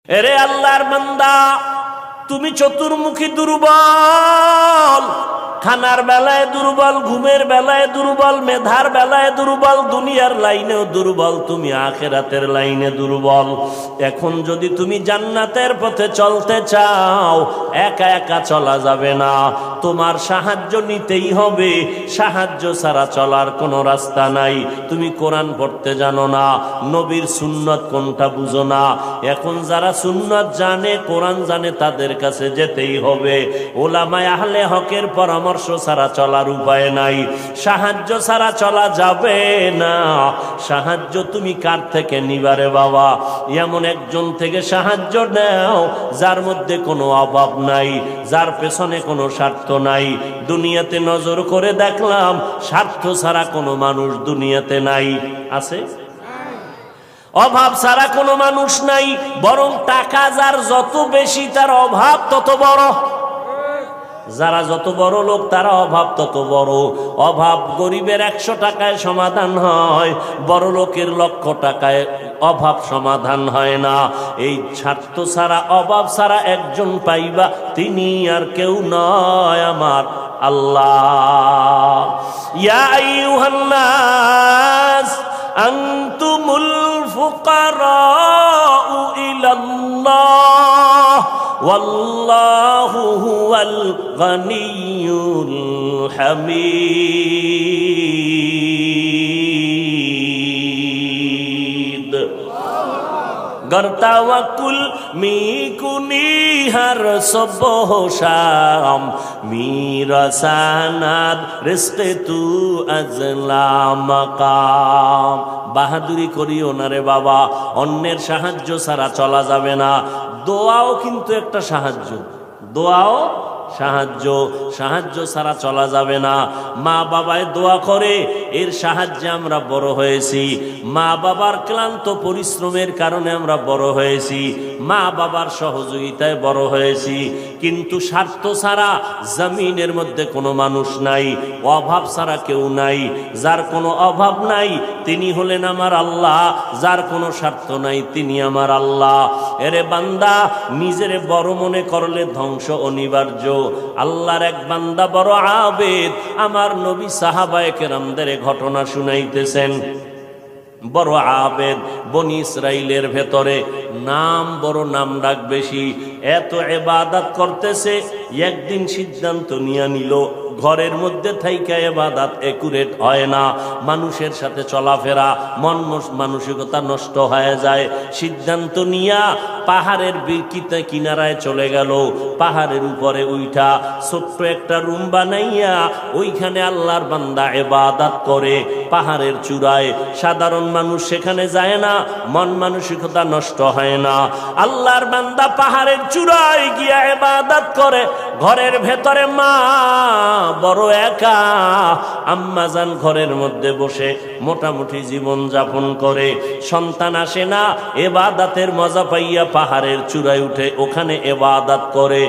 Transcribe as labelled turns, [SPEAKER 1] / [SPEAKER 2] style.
[SPEAKER 1] এরে আল্লাহর বান্দা, তুমি চতুর্মুখী দুর্বল, খানার বেলায় দুর্বল, ঘুমের বেলায় দুর্বল, মেধার বেলায় দুর্বল, দুনিয়ার লাইনেও দুর্বল, তুমি আখিরাতের লাইনে দুর্বল। এখন যদি তুমি জান্নাতের পথে চলতে চাও, একা একা চলা যাবে না, তোমার সাহায্য নিতেই হবে। সাহায্য ছাড়া চলার কোনো রাস্তা নাই। তুমি কোরআন পড়তে জানো না, নবীর সুন্নত কোনটা বুঝো না। এখন যারা সুন্নত জানে, কোরআন জানে, তাদের কাছে যেতেই হবে। ওলামায়ে আহলে হকের পরামর্শ ছাড়া চলার উপায় নাই। সাহায্য ছাড়া চলা যাবে না। সাহায্য তুমি কার থেকে নিবারে বাবা? এমন একজন থেকে সাহায্য নাও যার মধ্যে কোনো অভাব নাই, যার পেছনে কোনো স্বার্থ নাই। দুনিয়াতে নজর করে দেখলাম স্বার্থ ছাড়া কোনো মানুষ দুনিয়াতে নাই। আছে? অভাব ছাড়া কোনো মানুষ নাই। বরং টাকা যার যত বেশি, তার অভাব তত বড়। যারা যত বড় লোক, তারা অভাব তত বড়। অভাব গরিবের 100 টাকায় সমাধান হয়, বড় লোকের 1,00,000 টাকায় অভাব সমাধান হয় না। এই স্বার্থ ছাড়া, অভাব ছাড়া একজন পাইবা, তিনি আর কেউ নয়, আমার আল্লাহ। ইয়া আইয়ুহান নাস আনতুমুল ফুকারাউ ইলাল্লাহ ওয়াল্লাহু হুয়াল গনিয়্যুল হামিদ। गर तवक्कुल मी कुनी हर सुबह शाम, मेरा सनद रिज़्क़ तू अज़ला मकाम। বাহাদুরি করিও না রে বাবা, অন্যের সাহায্য ছাড়া চলা যাবে না। দোয়াও কিন্তু একটা সাহায্য, দোয়াও সাহায্য। সাহায্য ছাড়া চলা যাবে না। মা বাবায় দোয়া করে, এর সাহায্যে আমরা বড় হয়েছি। মা বাবার ক্লান্ত পরিশ্রমের কারণে আমরা বড় হয়েছি, মা বাবার সহযোগিতায় বড় হয়েছি। কিন্তু স্বার্থ ছাড়া জমিনের মধ্যে কোনো মানুষ নাই, অভাব ছাড়া কেউ নাই। যার কোনো অভাব নাই তিনি হলেন আমার আল্লাহ, যার কোনো স্বার্থ নাই তিনি আমার আল্লাহ। এরে বান্দা, নিজেরে বড় মনে করলে ধ্বংস অনিবার্য। আল্লাহর এক বান্দা বড় আবেদ, আমার নবী সাহাবায়ে কেরামদের ঘটনা শুনাইতেছেন। বড় আবেদ, বনি ইসরাইলের ভেতরে নাম বড়, নাম ডাক বেশি, এত ইবাদত করতেছে। একদিন সিদ্ধান্ত নিয়ে নিল, ঘরের মধ্যে থাইকা ইবাদত একুরেট হয় না, মানুষের সাথে চলাফেরা, মানসিকতা নষ্ট হয়ে যায়। সিদ্ধান্ত নিয়া পাহাড়ের কিনারায় চলে গেল। পাহাড়ের উপরে উঠা ছোট্ট একটা রুম বানাইয়া ওইখানে আল্লাহর বান্দা ইবাদত করে। পাহাড়ের চূড়ায় সাধারণ মানুষ সেখানে যায় না, মন মানসিকতা নষ্ট হয় না। আল্লাহর বান্দা পাহাড়ের চূড়ায় গিয়া ইবাদত করে। ঘরের ভেতরে মা বড় একা, আম্মা জান ঘরের মধ্যে বসে মোটামুটি জীবন যাপন করে। সন্তান আসে না, ইবাদতের মজা পাইয়া পাহাড়ের চূড়ায় উঠে ওখানে ইবাদত করে।